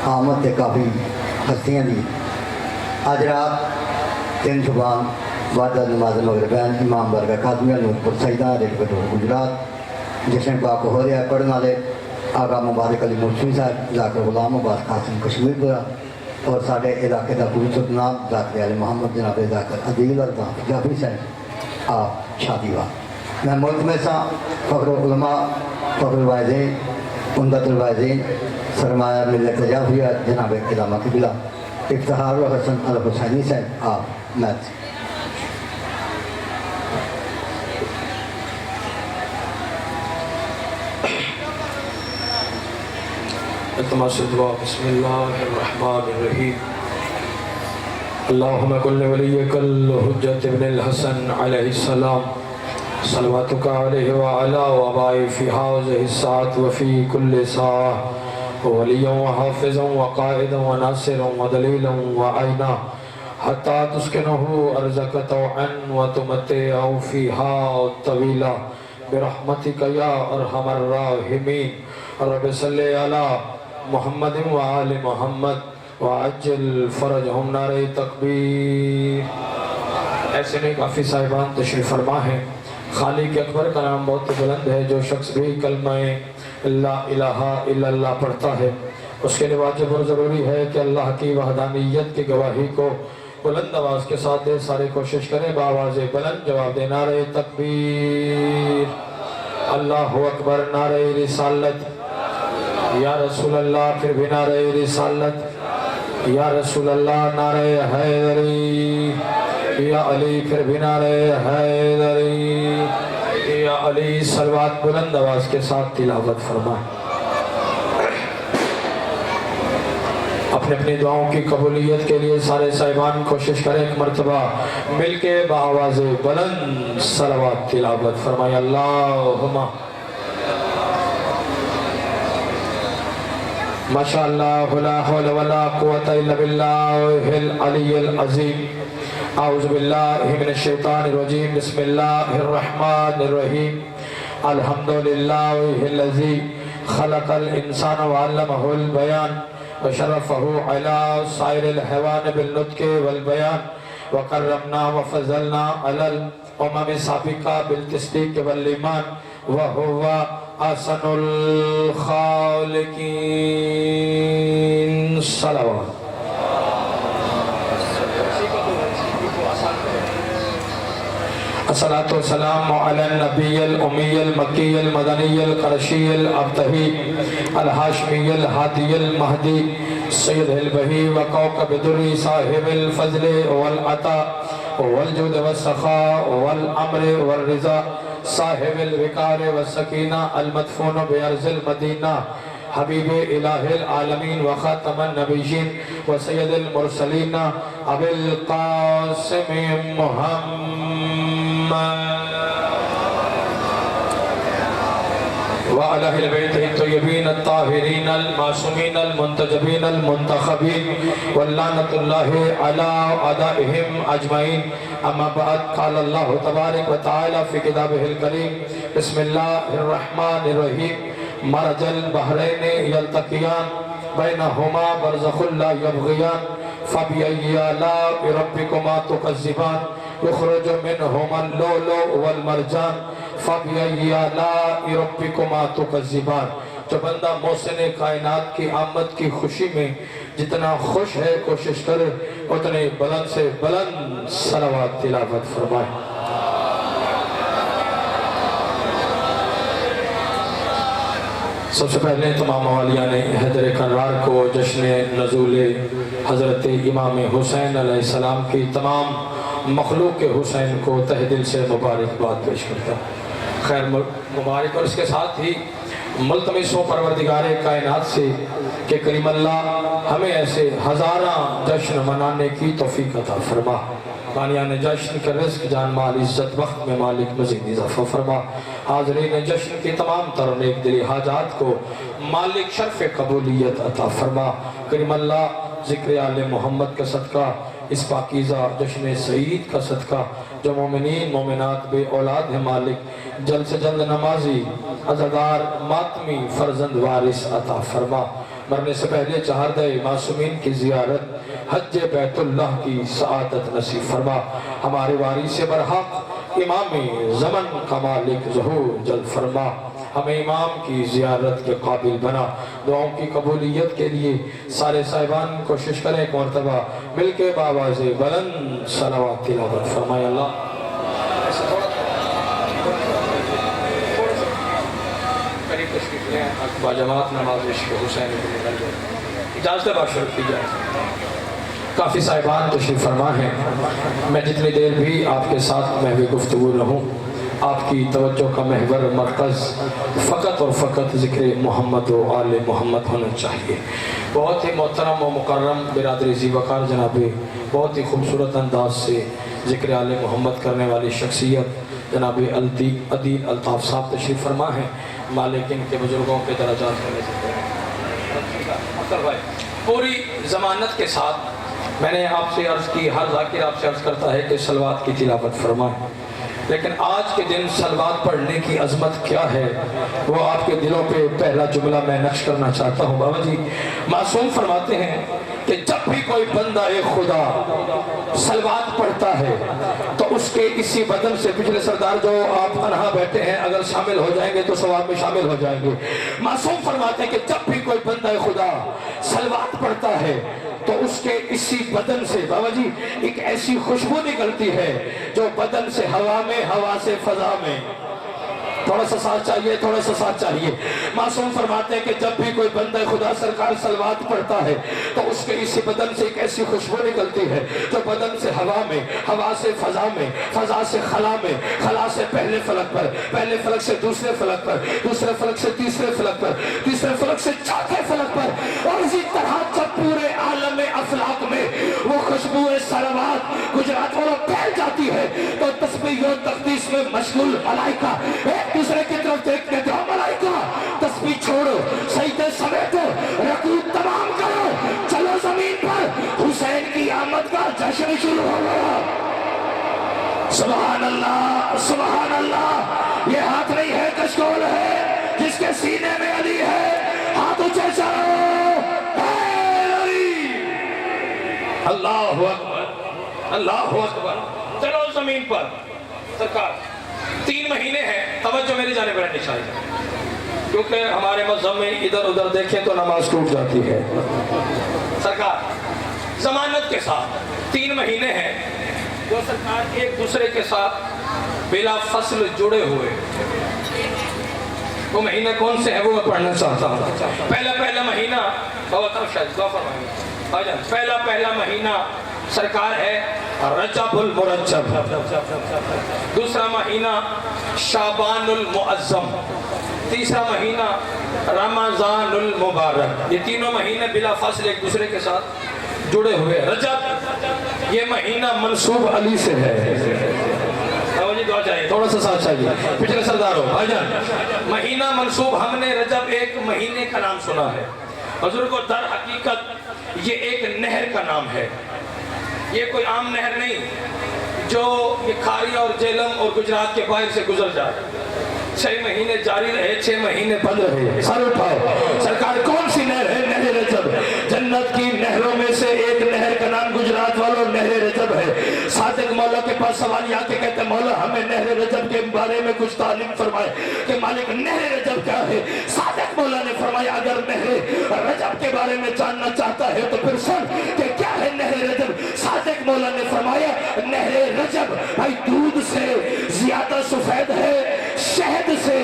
آمد تے کافی ہستیاں دی آج رات 3 شبان وعدہ نماز مغربین امام برگہ خاتمیہ نورپور سیدہ ریل کٹور گجرات جشن پاک ہو رہا ہے پڑھنے والے آقا مبارک علی مرشد صاحب ذاکر غلام عباس قاسم کشمیر پورا اور سارے علاقے دا پوری سلطنات ذاکر علی محمد جناب ذاکر عدیل اردا جعفری صاحب آپ شادی وا میں ملک میں سا فخر العلماء فخر الوائزین عمدۃ الوائزین سرمایہ ملت جعفریہ جناب علامہ قبلہ افتخار الحسن الحسینی صاحب آپ میت التماس دعا بسم اللہ الرحمن الرحیم اللہم کل ولیک الحجت ابن الحسن علیہ السلام صلواتک علیہ وعلا وآبائی فی حاضر الساعت وفی کل ساعت ولیا وحافظا وقائدا وناصرا ودلیلا وعینا حتی تسکنہ ارزک توعا وتمتعہ فیہا طویلا برحمتک یا ارحم الراحمین رب صلی علی محمد وآل محمد وعجل فرجہم نار تکبیر۔ ایسے نہیں کافی صاحبان تشریف فرما ہے۔ خالق اکبر کا نام بہت بلند ہے۔ جو شخص بھی کلمہ لا الہ الا اللہ پڑھتا ہے اس کے لیے واجب اور ضروری ہے کہ اللہ کی وحدانیت کی گواہی کو بلند آواز کے ساتھ دے۔ سارے کوشش کریں بآواز بلند جواب دے۔ نعرہ تکبیر، اللہ اکبر، نعرہ رسالت، یا رسول اللہ، پھر بھی نعرہ رسالت، یا رسول اللہ، نعرہ حیدری، یا علی، پھر بھی نعرہ حیدری، یا علی۔ صلوات بلند آواز کے ساتھ تلاوت فرمائیں۔ اپنے اپنی دعاؤں کی قبولیت کے لیے سارے صاحبان کوشش کریں ایک مرتبہ مل کے بآواز بلند صلوات تلاوت فرمائیں۔ اللہم ماشاءاللہ لا حول ولا قوة الا باللہ العلی العظیم۔ اعوذ باللہ من الشیطان الرجیم۔ بسم اللہ الرحمن الرحیم۔ الحمدللہ الذی خلق الانسان وعلمہ البیان وشرفہ علی سائر الحیوان بالنطق والبیان وکرمنا وفضلنا علی الامم السابقہ بالتصدیق والایمان وہو احسن الخالقین۔ صلوات۔ الصلاة والسلام علی النبی الامی المکی المدنی القرشی الابتہی الحاشمی الہادی المہدی سید البہی وکوکب دری صاحب الفضل والعطا والجود والسخاء والعمر والرضا صاحب الوقار والسکینہ المدفون بأرض المدینہ حبیب الہ العالمین وخاتم النبیین وسید المرسلین ابی القاسم محمد وعلى أهل بيته الطيبين الطاهرين المعصومين المنتجبين المنتخبين واللعنة الله على أعدائهم أجمعين أما بعد قال الله تبارك وتعالى في كتابه الكريم بسم الله الرحمن الرحيم مرج البحرين يلتقيان بينهما برزخ لا يبغيان فبأي آلاء ربكما تكذبان يخرج منهما اللؤلؤ والمرجان فبأي آلاء ربكما تكذبان۔ جو بندہ محسن کائنات کی آمد کی خوشی میں جتنا خوش ہے کوشش کرے اتنے بلند سے بلند صلوات تلاوت فرمائے۔ سب سے پہلے تمام موالیان حیدر کرار کو جشن نزول حضرت امام حسین علیہ السلام کی تمام مخلوق حسین کو تہ دل سے مبارکباد پیش کرتا ہے۔ خیر مبارک، اور اس کے ساتھ ہی ملتمس ہو پروردگار کائنات سے کہ کریم اللہ ہمیں ایسے ہزاراں جشن منانے کی توفیق عطا فرما۔ بانیان جشن کے رزق جان مال عزت وقت میں مالک مزید اضافہ فرما۔ حاضرین جشن کی تمام تر نیک دلی حاجات کو مالک شرف قبولیت عطا فرما۔ کریم اللہ ذکر آل محمد کا صدقہ، اس پاکیزہ جشن سعید کا صدقہ، جو مومنین مومنات بے اولاد ہیں مالک جلد سے جلد نمازی عزادار ماتمی فرزند وارث عطا فرما۔ مرنے سے پہلے چہاردہ معصومین کی زیارت، حج بیت اللہ کی سعادت نصیب فرما۔ ہمارے وارث برحق امام زمن کا مالک ظہور جلد فرما، ہمیں امام کی زیارت کے قابل بنا۔ دعاؤں کی قبولیت کے لیے سارے صاحبان کوشش کریں ایک مرتبہ مل کے بآواز بلند صلوات تلاوت فرمائے۔ اللہ قریب تشریف لیں، باجماعت نماز عشق حسین بن علی اجازت باشر کی جائے۔ کافی صاحبان تشریف فرما ہیں، میں جتنی دیر بھی آپ کے ساتھ محو گفتگو رہوں، آپ کی توجہ کا محور مرکز فقط اور فقط ذکر محمد و آل محمد ہونا چاہیے۔ بہت ہی محترم و مکرم برادری ذی وقار جناب، بہت ہی خوبصورت انداز سے ذکر آل محمد کرنے والی شخصیت جناب عدیل الطاف صاحب تشریف فرما ہیں، مالک ان کے بزرگوں کے درجات میں بھائی پوری ضمانت کے ساتھ میں نے آپ سے عرض کی، ہر ذاکر آپ سے عرض کرتا ہے کہ صلوات کی تلاوت فرمائیں، لیکن آج کے دن صلوات پڑھنے کی عظمت کیا ہے وہ آپ کے دلوں پہ پہلا جملہ میں نقش کرنا چاہتا ہوں۔ بابا جی معصوم فرماتے ہیں کہ جب بھی کوئی بندہ خدا صلوات پڑھتا ہے تو اس کے اسی بدن سے، پچھلے سردار جو آپ تنہا بیٹھے ہیں اگر شامل ہو جائیں گے تو ثواب میں شامل ہو جائیں گے، معصوم فرماتے ہیں کہ جب بھی کوئی بندہ خدا صلوات پڑھتا ہے تو اس کے اسی بدن سے بابا جی ایک ایسی خوشبو نکلتی ہے جو بدن سے ہوا میں، ہوا سے فضا میں۔ تھوڑا سا ساتھ چاہیے، تھوڑا سا ساتھ چاہیے۔ معصوم فرماتے ہیں کہ جب بھی کوئی بندہ خدا سرکار صلوات پڑھتا ہے تو اس کے اسی بدن سے ایک ایسی خوشبو نکلتی ہے جو بدن سے ہوا میں، ہوا سے فضا میں، فضا سے خلا میں، خلا سے پہلے فلک پر، پہلے فلک سے دوسرے فلک پر، دوسرے فلک سے تیسرے فلک پر، تیسرے فلک سے چوتھے فلک پر، اور اسی طرح جب پورے عالم افلاک میں وہ خوشبو صلوات گجرات والوں پھیل جاتی ہے تو تسبیح و تقدیس میں مشغول ملائکہ ایک دوسرے کی طرف دیکھتے تھے، ملائکہ تسبیح چھوڑو، سجدے سمیٹو، رکوع تمام کرو، چلو زمین پر حسین کی آمد کا جشن شروع ہو گیا۔ سبحان اللہ، سبحان اللہ۔ یہ ہاتھ نہیں ہے کشکول ہے، جس کے سینے میں علی ہے، ہاتھ اونچے چلو، اے علی۔ اللہ اکبر، اللہ اکبر۔ چلو زمین پر سرکار 3 مہینے ہیں، توجہ میری جانب رہنی چاہیے کیونکہ ہمارے مذہب میں ادھر ادھر دیکھیں تو نماز ٹوٹ جاتی ہے۔ سرکار ضمانت کے ساتھ 3 مہینے ہیں جو سرکار ایک دوسرے کے ساتھ بلا فصل جڑے ہوئے، وہ مہینے کون سے ہیں وہ میں پڑھنا چاہتا ہوں۔ پہلا مہینہ پہلا مہینہ سرکار ہے رجب المرجب، دوسرا مہینہ شعبان المعظم، تیسرا مہینہ رمضان المبارک۔ یہ تینوں مہینے بلا فاصلے ایک دوسرے کے ساتھ جڑے ہوئے۔ رجب یہ مہینہ منسوب علی سے ہے، تھوڑا سا ساتھ چاہیے پچھلے سرداروں بھائی جان۔ مہینہ منسوب، ہم نے رجب ایک مہینے کا نام سنا ہے، حضور کو در حقیقت یہ ایک نہر کا نام ہے، یہ کوئی عام نہر نہیں جو یہ کھاری اور جیلم اور گجرات کے باہر سے گزر جائے۔ 6 مہینے جاری رہے، 6 مہینے بند رہے۔ سر اٹھاؤ، سرکار کون سی نہر ہے؟ نہر رجب۔ جنت کی نہروں میں سے ایک نہر کا نام گجرات والوں نہر رجب ہے۔ صادق مولا کے پاس سوال آ کے کہتے ہیں مولا ہمیں نہر رجب کے بارے میں کچھ تعلیم فرمائے کہ مالک نہر رجب کیا ہے؟ صادق مولا نے فرمایا اگر نہر رجب کے بارے میں جاننا چاہتا ہے تو پھر سن کہ کیا ہے نہر رجب۔ صادق مولا نے فرمایا نہر رجب بھائی دودھ سے زیادہ سفید ہے، شہد سے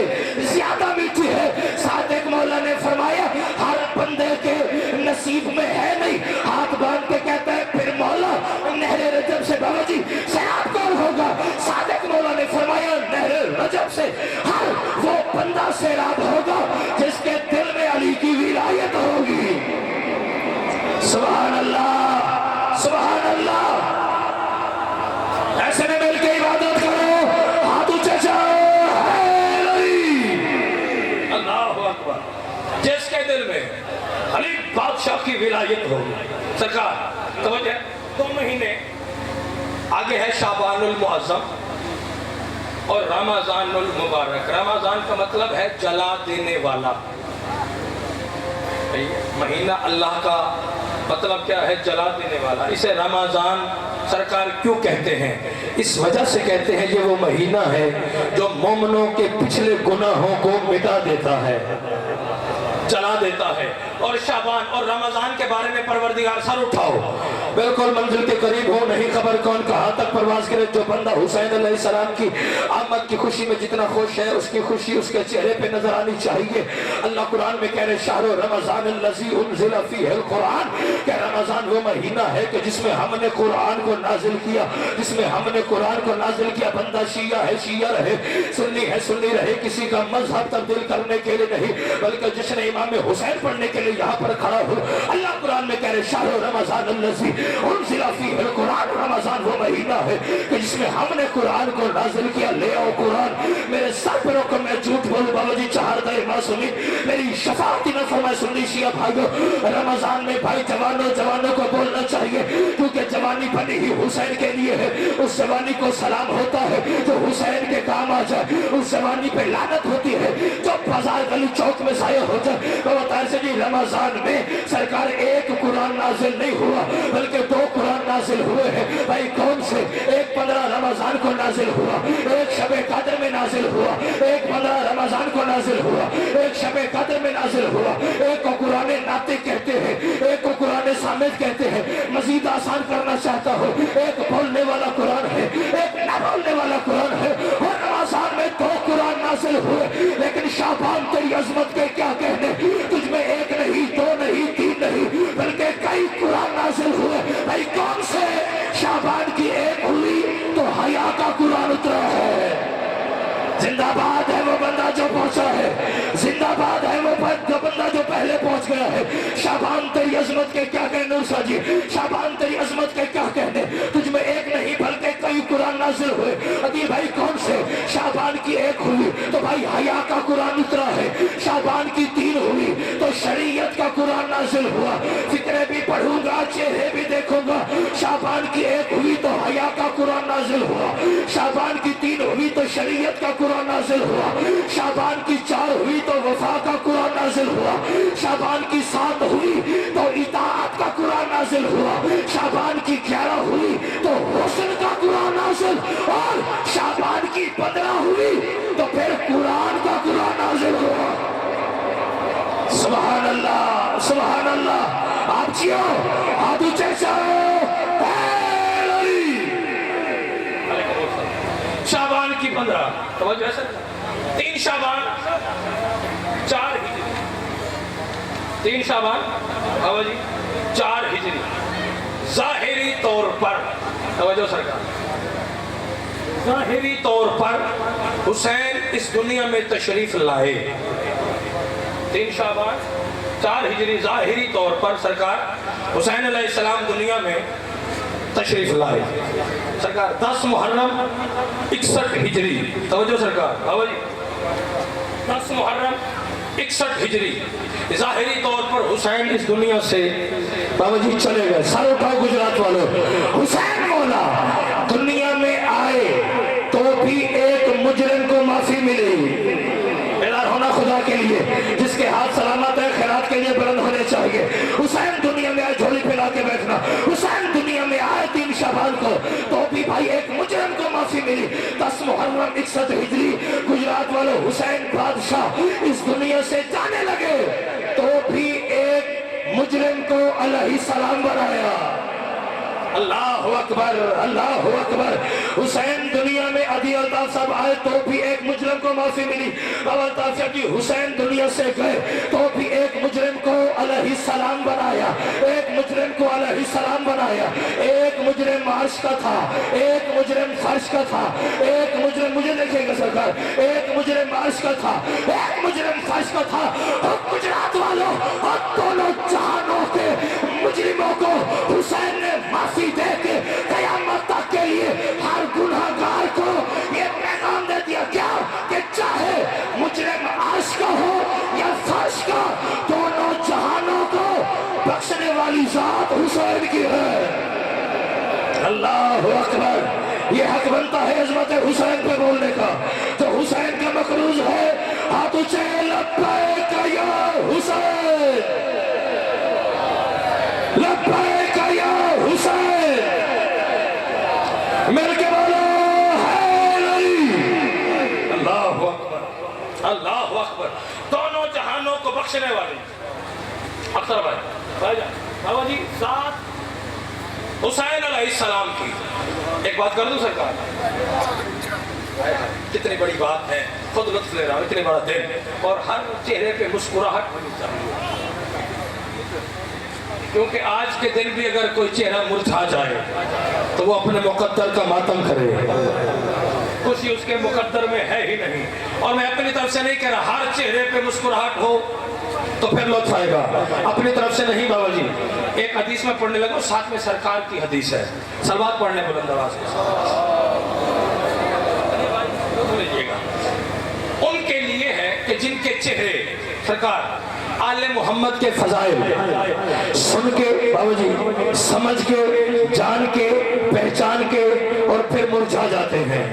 زیادہ میٹھی ہے۔ صادق مولا نے فرمایا ہر بندے کے نصیب میں ہے نہیں، ہاتھ باندھ کے کہتا ہے پھر مولا نہر رجب سے بابا جی سیراب کون ہوگا؟ صادق مولا نے فرمایا نہر رجب سے ہر وہ بندہ سیراب ہوگا جس کے دل میں علی کی ولایت ہوگی۔ سبحان اللہ، سبحان اللہ۔ ایسے میں مل کے عبادت کرو، ہاتھ اونچے جاؤ، جس کے دل میں علی بادشاہ کی ولایت ہوگی۔ سرکار توجہ، 2 مہینے آگے ہے شعبان المعظم اور رمضان المبارک۔ رمضان کا مطلب ہے جلا دینے والا، مہینہ اللہ کا مطلب کیا ہے؟ جلا دینے والا۔ اسے رمضان سرکار کیوں کہتے ہیں؟ اس وجہ سے کہتے ہیں یہ وہ مہینہ ہے جو مومنوں کے پچھلے گناہوں کو مٹا دیتا ہے، جلا دیتا ہے۔ اور شعبان اور رمضان کے بارے میں پروردگار سر اٹھاؤ، بالکل منزل کے قریب ہو، نہیں خبر کون کہاں تک پرواز کرے۔ جو بندہ حسین علیہ السلام کی آمد کی خوشی میں جتنا خوش ہے، اس کی خوشی اس کے چہرے پہ نظر آنی چاہیے۔ اللہ قرآن میں کہہ رہے شہر رمضان الذی انزل فیہ القرآن، کہ رمضان وہ مہینہ ہے کہ جس میں ہم نے قرآن کو نازل کیا، جس میں ہم نے قرآن کو نازل کیا۔ بندہ شیعہ ہے شیعہ رہے، سنی ہے سنی رہے، کسی کا مذہب تبدیل کرنے کے لیے نہیں، بلکہ جس نے امام حسین پڑھنے کے لیے یہاں پر کھڑا ہو۔ اللہ قرآن میں کہہ رہے شہر رمضان الذی انزل فیہ القرآن، رمضان وہ مہینہ ہے کہ جس میں ہم نے قرآن کو نازل کیا۔ لے آؤ قرآن، میرے سر پر رکھو، میں جھوٹ بولوں بابا جی چہار دے ماں سنی، میری شفاعتی نہ فرمائے سنی شیعہ بھائیو۔ رمضان میں بھائی جوانوں کو بولنا چاہیے، کیونکہ جوانی بنی ہی حسین کے لیے ہے۔ اس جوانی کو سلام ہوتا ہے جو حسین کے کام آ جائے، اس جوانی پہ لعنت ہوتی ہے جو بازار گلی چوک میں ضائع ہو جائے۔ تو بتائیں سے جی رمضان میں سرکار ایک قرآن نازل نہیں ہوا بلکہ 2 قرآن نازل ہوئے ہیں۔ بھائی کون سے؟ ایک 15 رمضان کو نازل ہوا، ایک شب قدر میں نازل ہوا، ایک 15 رمضان کو نازل ہوا، ایک شب قدر میں نازل ہوا۔ ایک کو قرآن ناطق کہتے ہیں، ایک کو قرآن صامت کہتے ہیں۔ مزید آسان کرنا چاہتا ہوں، ایک بولنے والا قرآن ہے، ایک نہ بولنے والا قرآن ہے۔ اور رمضان میں 2 قرآن نازل ہوئے، لیکن شعبان تیری عظمت کے کیا کہنے، تجھ میں ایک نہیں، 2 نہیں، 3 نہیں، بلکہ کئی قرآن نازل ہوئے۔ بھائی کون سے؟ شعبان کی ایک ہوئی تو حیا کا قرآن اترا ہے۔ زندہ باد ہے وہ بندہ جو پہنچا ہے، زندہ باد ہے وہ بندہ جو پہلے پہنچ گیا ہے۔ شعبان تیری عظمت کے کیا کہنے نورشاہ جی، شعبان تیری عظمت کے کیا کہنے، تجھ میں ایک نہیں بلکہ کئی قرآن نازل ہوئے۔ ادھی بھائی کون سے؟ شعبان کی ایک ہوئی تو بھائی حیا کا قرآن اترا ہے، شعبان کی 3 ہوئی تو شریعت کا قرآن نازل ہوا۔ فکرے بھی پڑھوں گا، چہرے بھی دیکھوں گا۔ شعبان کی ایک ہوئی تو حیا کا قرآن نازل ہوا، شعبان کی 3 ہوئی تو شریعت کا قرآن نازل ہوا، شعبان کی 4 ہوئی تو وفا کا قرآن نازل ہوا، شعبان کی 7 ہوئی تو اطاعت کا قرآن نازل ہوا، شعبان کی 11 ہوئی تو حسن کا قرآن نازل، اور شعبان کی 15 ہوئی تو پھر قرآن کا قرآن نازل ہوا۔ سبحان اللہ سبحان اللہ۔ آپ جیو، آپ اونچے جاؤ۔ شعبان کی 15 توجہ ہے سر، 3 شعبان 4 ہجری، 3 شعبان توجہ جی 4 ہجری۔ ظاہری طور پر توجہ سرکار، ظاہری طور پر حسین اس دنیا میں تشریف لائے، 3 شعبان 4 ہجری ظاہری طور پر سرکار حسین علیہ السلام دنیا میں تشریف لائے۔ سرکار 10 محرم 61 ہجری، توجہ سرکار توجہ، 10 محرم 61 ہجری ظاہری طور پر حسین اس دنیا سے توجہ چلے گئے۔ سر اٹھاؤ گجرات والوں، حسین مولا دنیا میں آئے تو بھی ایک مجرم کو معافی ملی۔ بیدار ہونا خدا کے لیے، جس کے ہاتھ سلامت ہے خیرات کے لیے بلند ہونے چاہیے۔ حسین دنیا میں آئے، جھولی پھیلا کے بیٹھنا، حسین دنیا میں آئے 3 شعبان کو تو بھی بھائی ایک مجرم کو معافی ملی۔ 10 محرم 61 ہجری گجرات والوں، حسین بادشاہ اس دنیا سے جانے لگے تو بھی ایک مجرم کو علیہ السلام بنایا۔ اللہ اکبر اللہ اکبر۔ حسین دنیا میں عدی الطاف صاحب آئے تو بھی ایک مجرم کو معافی ملی۔ بابا الطاف صاحب جی حسین دنیا سے گئے تو بھی ایک مجرم کو علیہ السلام بنایا، ایک مجرم کو علیہ السلام بنایا۔ ایک مجرم عرش کا تھا، ایک مجرم فرش کا تھا، ایک مجرم، مجھے دیکھیں گے سرکار، ایک مجرم عرش کا تھا، ایک مجرم فرش کا تھا۔ اور گجرات والوں، اور دونوں جہانوں کے مجرموں کو حسین نے معافی دے کے قیامت تک کے لیے ہر گناہگار کو یہ پیغام دے دیا کیا کہ چاہے مجرم عرش کا ہو یا فرش کا، دونوں جہانوں کو بخشنے والی ذات حسین کی ہے۔ اللہ اکبر۔ یہ حق بنتا ہے عظمت حسین پہ بولنے کا، تو حسین کا مقروض ہے ہاتھ اونچے لبیک یا حسین۔ اللہ اکبر، دونوں جہانوں کو بخشنے والے اختر بھائی جان بابا جی ذات حسین علیہ السلام کی ایک بات کر دوں سرکار، کتنی بڑی بات ہے، خود لطف لے رہا ہوں، اتنے بڑا دن اور ہر چہرے پہ مسکراہٹ ہونی چاہیے، کیونکہ آج کے دن بھی اگر کوئی چہرہ مرجھا جائے تو وہ اپنے مقدر کا ماتم کرے، خوشی اس کے مقدر میں ہے ہی نہیں۔ اور میں اپنی طرف سے نہیں کہہ رہا ہر چہرے پہ مسکراہٹ ہو تو پھر لطف آئے گا، اپنی طرف سے نہیں بابا جی۔ ایک حدیث میں پڑھنے لگا، ساتھ میں سرکار کی حدیث ہے، صلوات پڑھنے بلند آواز کے ساتھ ان کے لیے ہے کہ جن کے چہرے سرکار آل محمد کے فضائل سن کے بابا جی سمجھ کے جان کے پہچان کے اور پھر مرجھا جاتے ہیں،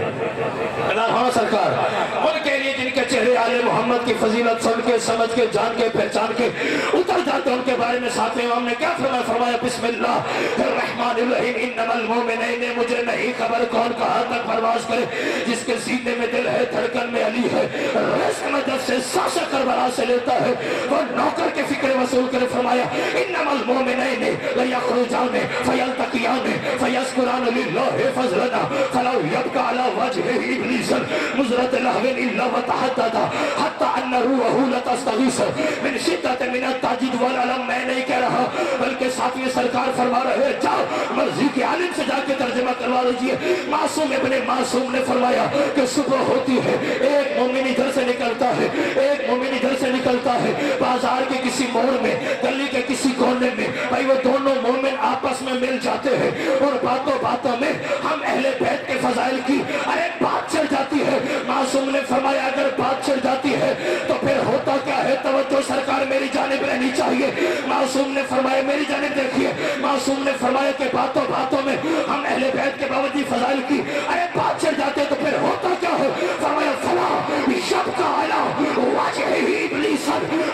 ہاں سرکار ان کے لیے جن کے چہرے آل محمد کی فضیلت سن کے سمجھ کے جان کے پہچان کے اتر جاتے ہیں، ان کے بارے میں ساتھ امام نے کیا فرمایا بسم اللہ الرحمن الرحیم انما المومنین، مجھے نہیں خبر کون کہاں تک پرواز کرے، جس کے سینے میں دل ہے دھڑکن میں علی ہے، رزق میں جب سے سانسیں کربلا سے لیتا ہے، وہ نوکر کے فکر وصول کرے، فرمایا انما المومنین لیخرجان فیلتقیان فیذکران للہ فضلنا فلو یبقى على وجهه ابلیس مزرۃ لهو الا وتحدث حتى ان روحه لتستغیث من شدت من التعجیل والعلم۔ میں نہیں کہہ رہا بلکہ ساتویں سرکار فرما رہے ہیں، جاؤ مرضی کے عالم سے جا کے ترجمہ کروا لیجئے۔ معصوم ابن معصوم نے فرمایا کہ صبح ہوتی ہے، ایک مومن ادھر سے نکلتا ہے، ایک مومن ادھر سے نکلتا ہے، بازار کے کسی موڑ میں گلی کے کسی کونے میں بھائی وہ دونوں مومن آپس میں مل جاتے ہیں اور باتوں باتوں میں ہم اہل بیت کے فضائل کی ارے بات چڑھ جاتی ہے۔ معصوم نے فرمایا اگر بات چڑھ جاتی ہے تو پھر ہوتا کیا ہے، توجہ سرکار میری جانب رہنی چاہیے۔ معصوم نے فرمایا میری جانب دیکھیے، معصوم نے فرمایا کہ باتوں باتوں میں ہم اہل بیت کے باوجود فضائل کی ارے بات چڑھ جاتے تو پھر ہوتا کیا ہے، فرمایا فلا یبقى علی وجهه ابلیس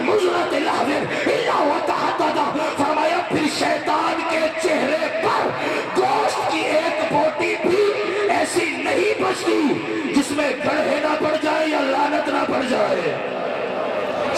مزرۃ لهو الا وتحدث، فرمایا پھر شیطان کے چہرے پر گوشت کی ایک بوٹی بھی ایسی نہیں بچتی جس میں گڑھے نہ پڑ جائے یا لعنت نہ پڑ جائے۔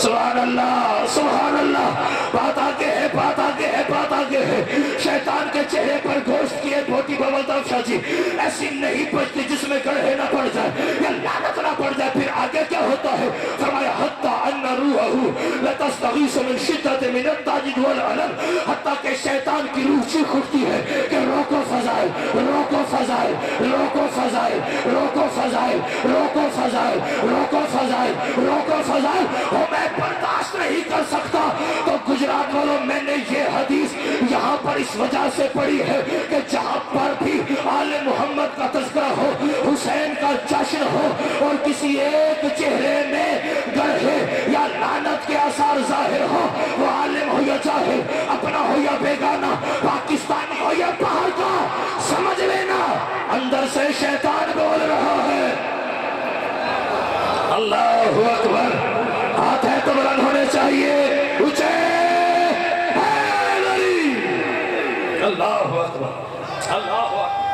سبحان اللہ سبحان اللہ، بات آگے ہے بات آگے ہے بات آگے ہے، شیطان کے چہرے پر گوشت کی ایک بوٹی بولتا شاہ جی ایسی نہیں بچتی جس میں گڑھے نہ پڑ جائے یا لعنت نہ پڑ جائے۔ پھر آگے کیا ہوتا ہے، فرمایا حتی ان روحہ لتستغیث من شدت من التعجیل والعلم، حتیٰ کہ شیطان کی روح چیخ اٹھتی ہے کہ روکو فضائل روکو فضائل روکو فضائل روکو فضائل روکو فضائل روکو فضائل روکو فضائل، ہو میں برداشت نہیں کر سکتا۔ تو گجرات والوں میں نے یہ حدیث یہاں پر اس وجہ سے پڑھی ہے کہ جہاں پر بھی آل محمد کا تذکرہ ہو، حسین کا جشن ہو اور کسی ایک چہرے میں گڑھے یا لعنت کے آثار ظاہر ہو، وہ عالم ہو یا جاہل، اپنا ہو یا بیگانہ، پاکستانی ہو یا باہر کا، سمجھ لینا اندر سے شیطان بول رہا ہے۔ اللہ اکبر، ہاتھ ہے تو بلند ہونے چاہیے، اونچے اللہ اکبر اللہ اکبر۔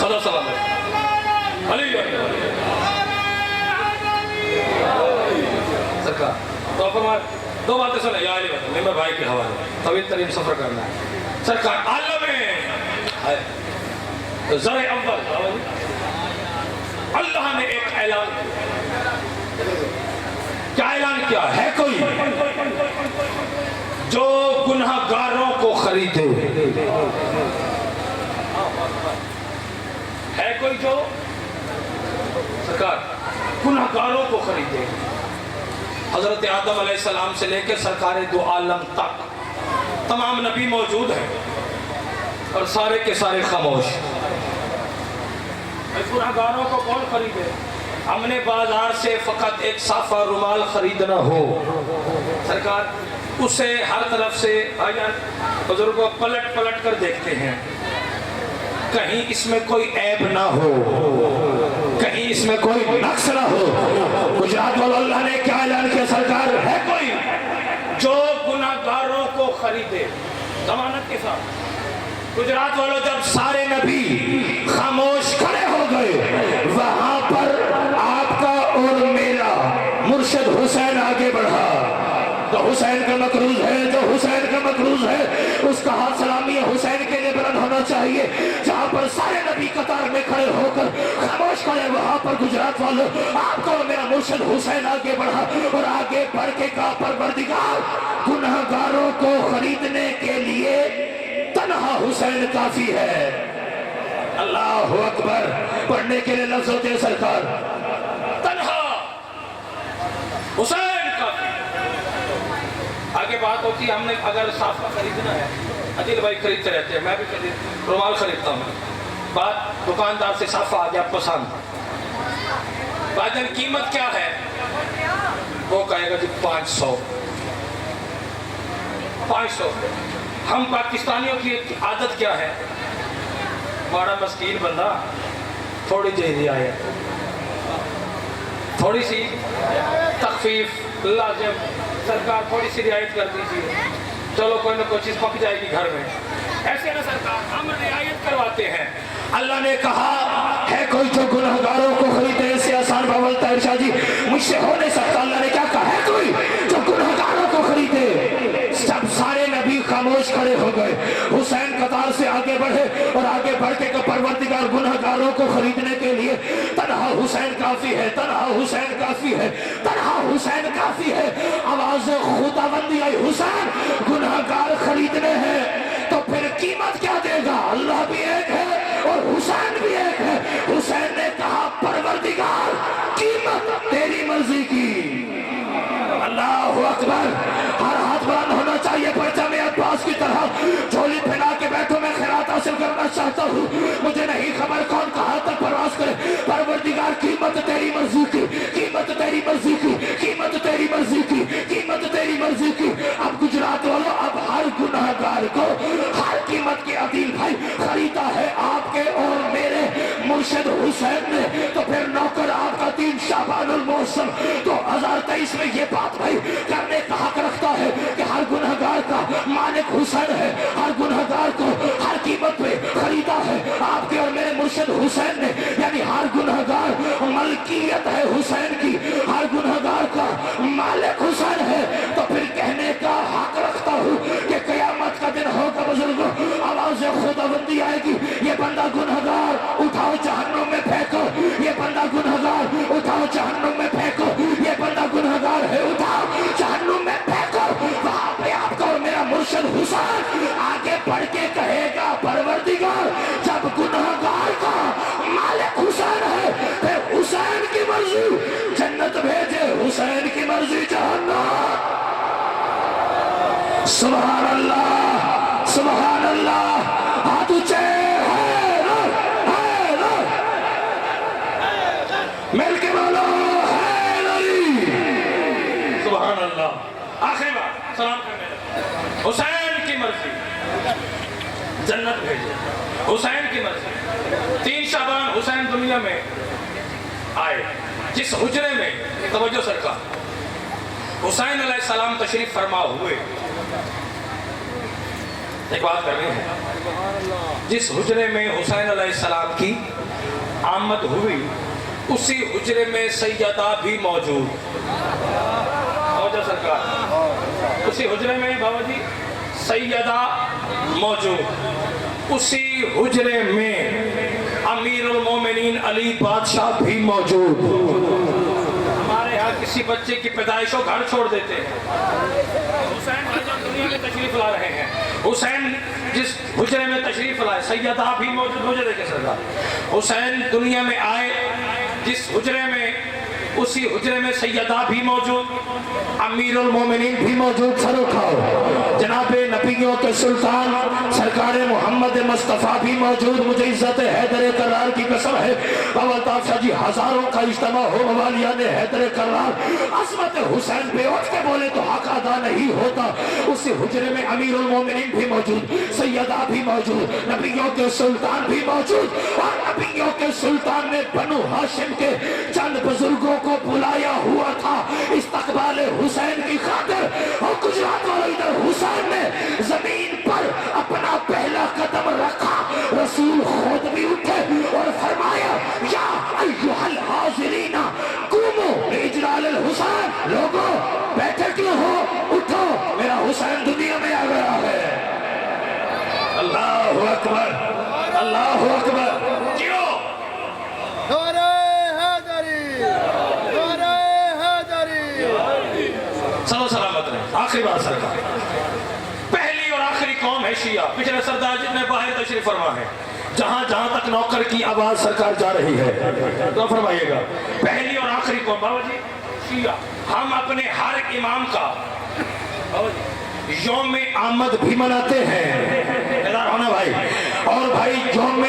صدا سلام علی سرکار تو فرمائے دو باتیں سنیں، یا علی بات میں بھائی کے حوالے طویل ترین سفر کرنا ہے سرکار۔ عالم زر اول اللہ نے ایک اعلان کیا اعلان کیا ہے، کوئی جو گناہ گاروں کو خریدے، ہے کوئی جو سرکار گناہ گاروں کو خریدے۔ حضرت آدم علیہ السلام سے لے کے سرکار دو عالم تک تمام نبی موجود ہیں اور سارے کے سارے خاموش۔ گناہ گاروں کو کون خریدے؟ ہم نے بازار سے فقط ایک صافہ رومال خریدنا ہو سرکار، اسے ہر طرف سے بزرگوں پلٹ پلٹ کر دیکھتے ہیں، کہیں اس میں کوئی عیب نہ ہو، کہیں اس میں کوئی نقص نہ ہو۔ گجرات والا اللہ نے کیا اعلان کیا سرکار، ہے کوئی جو گناہ گاروں کو خریدے۔ ضمانت کے ساتھ. گجرات والوں جب سارے نبی خاموش کھڑے ہو گئے وہاں پر آپ کا اور میرا مرشد حسین آگے بڑھا. جو حسین کا مقروض ہے, جو حسین کا مقروض ہے, اس کا ہاتھ سلامی حسین کے لیے بلند ہونا چاہیے. جہاں پر سارے نبی قطار میں کھڑے ہو کر خاموش کھڑے, وہاں پر گجرات والوں آپ کا اور میرا مرشد حسین آگے بڑھا اور آگے بڑھ کے کہا پروردگار گنہگاروں کو خریدنے کے لیے تنہا حسین کافی ہے. اللہ اکبر. پڑھنے کے لیے لفظ ہوتے ہیں سرکار, تنہا حسین کافی. آگے بات ہوتی ہے ہم نے اگر صافہ خریدنا ہے, عدیل بھائی خریدتے رہتے ہیں, میں بھی رومال خریدتا ہوں. بات دکاندار سے صافہ آ گیا پسند, بعدن قیمت کیا ہے, وہ کہے گا جی 500. ہم پاکستانیوں کی عادت کیا ہے, ہمارا مسکین بندہ تھوڑی جہی آئے, تھوڑی سی تخفیف لازم, سرکار تھوڑی سی رعایت کر دیجیے, چلو کوئی نہ کوئی چیز پک جائے گی گھر میں. ایسے نا سرکار, ہم رعایت کرواتے ہیں. اللہ نے کہا ہے کوئی جو گنہگاروں کو خریدے, سے آسان باول طاہر شاہ جی مجھ سے ہو نہیں سکتا. اللہ نے کیا کہا, ہے کوئی جو گنہگاروں کو خریدے. جب سارے نبی خاموش کھڑے ہو گئے, حسین قطار سے آگے بڑھے اور آگے بڑھ کے کہ پروردگار گنہگاروں کو خریدنے کے لیے تنہا حسین کافی ہے, تنہا حسین کافی ہے, تنہا حسین کافی ہے. آواز خداوندی آئی, حسین گنہگار خریدنے ہیں تو پھر قیمت کیا دے گا؟ اللہ بھی ایک ہے اور حسین بھی ایک ہے. حسین نے کہا پروردگار قیمت تیری مرضی کی. اللہ اکبر. ہر ہاتھ بلند ہونا چاہیے پرچم عباس کی طرح. جھولی پھیلا کے بیٹھو, میں خیرات حاصل کرنا چاہتا ہوں. مجھے نہیں خبر کون کہاں تک پرواز کرے. پروردگار قیمت تیری مرضی کی, قیمت تیری مرضی کی, قیمت تیری مرضی کی, قیمت تیری مرضی کی. اب گجرات والوں, اب ہر گنہگار کو ہر قیمت کے عدیل بھائی خریدا ہے آپ کے اور میرے مرشد حسین نے. تو پھر نوکر آپ کا 3 شعبان المحرم 2023 میں یہ بات بھائی کرنے کا حق رکھتا ہے کہ ہر گنہگار کا مالک حسین ہے. ہر گنہگار کو ہر قیمت پہ خریدا ہے آپ کے اور میرے مرشد حسین نے. یعنی ہر گنہگار ملکیت ہے حسین کی, ہر گنہگار کا مالک حسین ہے. تو پھر کہنے کا حق رکھتا ہوں کہ قیامت کا دن ہوگا بزرگوں, آواز خداوندی آئے گی, یہ بندہ گنہگار اٹھاؤ جہنم میں پھینکو, یہ بندہ گنہگار اٹھاؤ جہنم میں پھینکو, یہ بندہ گنہگار ہے اٹھاؤ جہنم میں پھینکو. وہاں پہ آپ کا اور میرا مرشد حسین آگے بڑھ کے کہے گا پروردگار جب گنہگار کا مالک حسین ہے پھر حسین کی مرضی جنت بھیجے, حسین کی مرضی جہنم. سبحان اللہ, سبحان اللہ. ہاتھ اونچے, مل کے بولو حیدری. سبحان اللہ. آخری بات سلام کرنے لگا, حسین کی مرضی جنت بھیجے, حسین کی مرضی. 3 شعبان حسین دنیا میں آئے, جس حجرے میں توجہ سرکار حسین علیہ السلام تشریف فرما ہوئے. ایک بات کر رہے ہیں, جس حجرے میں حسین علیہ السلام کی آمد ہوئی اسی حجرے میں سیدہ بھی موجود. توجہ سرکار, اسی حجرے میں بابا جی سیدہ موجود, اسی حجرے میں امیر المومنین علی بادشاہ بھی موجود. ہمارے ہاں کسی بچے کی پیدائش ہو گھر چھوڑ دیتے ہیں. حسین جب دنیا میں تشریف لا رہے ہیں, حسین جس حجرے میں تشریف لائے سیدہ بھی موجود. مجھے دیکھیں سرکار, حسین دنیا میں آئے جس حجرے میں اسی حجرے میں سیدہ بھی موجود, امیر المومنین بھی موجود. سر اٹھاؤ, جناب نبیوں کے سلطان سرکار محمد مصطفیٰ بھی موجود. مجھے عزت حیدر کرار کی قسم ہے, باوالطاف شاہ جی ہزاروں کا اجتماع ہو, موالیان حیدر کرار عظمت حسین پہ اٹھ کے بولے تو حق ادا نہیں ہوتا. اسی حجرے میں امیر المومنین بھی موجود, سیدہ بھی موجود, نبیوں کے سلطان بھی موجود. اور نبیوں کے سلطان نے بنو ہاشم کے چند بزرگوں کو بلایا ہوا تھا استقبال حسین کی خاطر. اور گجرات والوں ادھر حسین نے زمین پر اپنا پہلا قدم رکھا رسول خود بھی اٹھے اور فرمایا یا ایھا الحاضرین قوموا باجلال الحسین، لوگوں بیٹھے کیوں ہو، اٹھو میرا حسین دنیا میں آ گیا ہے۔ اللہ اکبر، اللہ اکبر، کیوں؟ نعرہ حیدری، نعرہ حیدری۔ صلو سلامت رہے۔ آخری بات سرکار، پہلی اور آخری قوم ہے شیعہ۔ پچھلے سردار جتنے باہر تشریف فرما ہے، جہاں جہاں تک نوکر کی آواز سرکار جا رہی ہے تو فرمائیے گا، پہلی اور آخری قوم بابا جی شیعہ۔ ہم اپنے ہر امام کا یوم آمد بھی مناتے ہیں، ادھر ہونا بھائی، اور بھائی یوم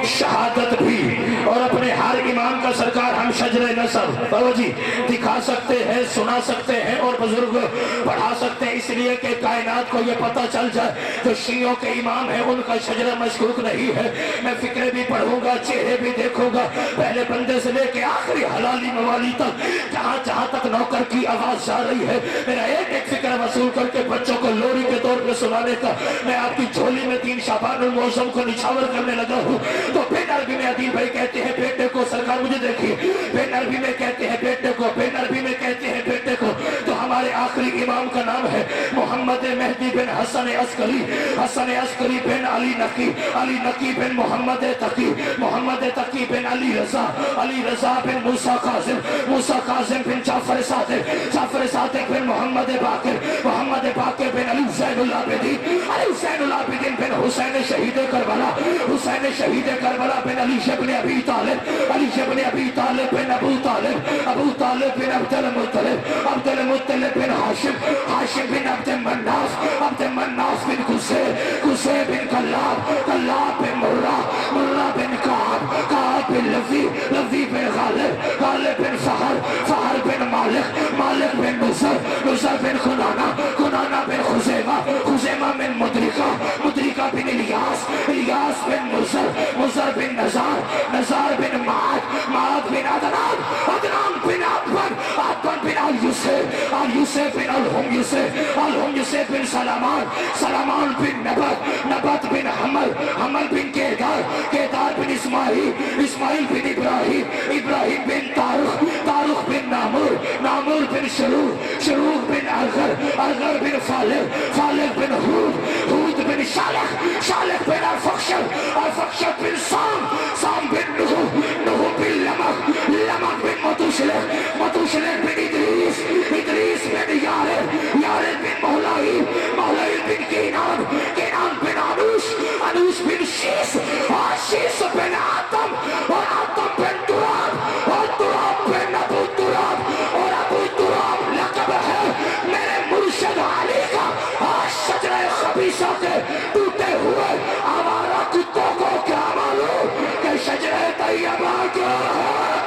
شہادت بھی، اور اپنے ہر امام کا سرکار ہم شجر نسب بابا جی دکھا سکتے ہیں، سنا سکتے ہیں اور بزرگ پڑھا سکتے ہیں، اس لیے کہ کائنات کو یہ پتہ چل جائے جو شیعوں کے امام ہیں ان کا شجر مشکوک نہیں ہے۔ میں فکرے بھی پڑھوں گا، چہرے بھی دیکھوں گا، پہلے بندے سے لے کے آخری حلالی موالی تک، جہاں جہاں تک نوکر کی آواز جا رہی ہے، میرا ایک ایک فکر وصول کر کے بچوں کو لوری کے طور پہ سنانے کا میں آپ کی جھولی میں 3 شعبان المعظم کو نچھاور کرنے لگا ہوں۔ تو بین عربی میں عدیل بھائی کہتے ہیں بیٹے کو، سرکار مجھے دیکھیے، بین عربی میں کہتے ہیں بیٹے کو، بین عربی میں کہتے ہیں بیٹے کو، تو ہمارے آخری امام کا نام ہے محمد مہدی بن حسن عسکری، حسن عسکری بن علی نقی، علی نقی بن محمد تقی، محمد تقی بن علی رضا، علی رضا بن موسیٰ قاسم، موسیٰ قاسم بن جعفر صادق، جعفر صادق بن محمد باقر، محمد باقر بن علی زین العابدین، علی زین العابدین بن حسین شہید کربلا، حسین شہید کربلا بن علی بن ابی طالب، علی بن ابی طالب بن ابو طالب، ابو طالب بن عبد المطلب، عبد المطلب بن ہاشم، ہاشم بن عبد مناف، عبد مناف بن قصی، قصی بن کلاب، کلاب بن مرہ، مرہ بن کعب، کعب بن لوی، لوی بن غالب، غالب بن فہر، فہر بن مالک، مالک بن نصر، نصر بن کنانہ، کنانہ بن خزیمہ، خزیمہ بن مدرکہ، مدرکہ بن الیاس، الیاس بن مزر، مزر بن نزار، نزار بن معاد، معاد بن عدنان، عدنان بن عبن، عبن بن آل-یوسف، آل-یوسف بن الہم-یوسف، الہم-یوسف بن سلامان، سلامان بن نبت، نبت بن حمل، حمل بن کیدار، کیدار بن اسماعیل، اسماعیل بن ابراہیم، ابراہیم بن تارخ، تارخ بن نامور، نامور بن شروع، شروع بن ارغر، ارغر بن فالغ، فالغ بن حود، حود بن شالخ، شالخ بن ارفخشد، ارفخشد بن سام، سام بن نوح، نوح بن لمک، لمک بن متوشلخ، متوشلخ بن ادریس، ادریس بن یارد، یارد بن مہلائیل، مہلائیل بن کینان، کینان بن انوش، انوش بن شیس، اور شیس بن آدم، اور آدم بن تراب، اور تراب بن ابو تراب، اور ابو تراب لقب ہے میرے مرشد علی کا، اور شجرہ خبیثہ کے ٹوٹے ہوئے آوارہ کتوں کو کیا معلوم کہ شجرہ طیبہ کیا ہے۔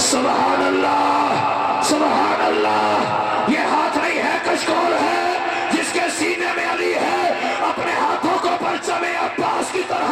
سبحان اللہ، سبحان اللہ، یہ ہاتھ نہیں ہے کشکول ہے جس کے سینے میں علی ہے، اپنے ہاتھوں کو پرچم عباس کی طرح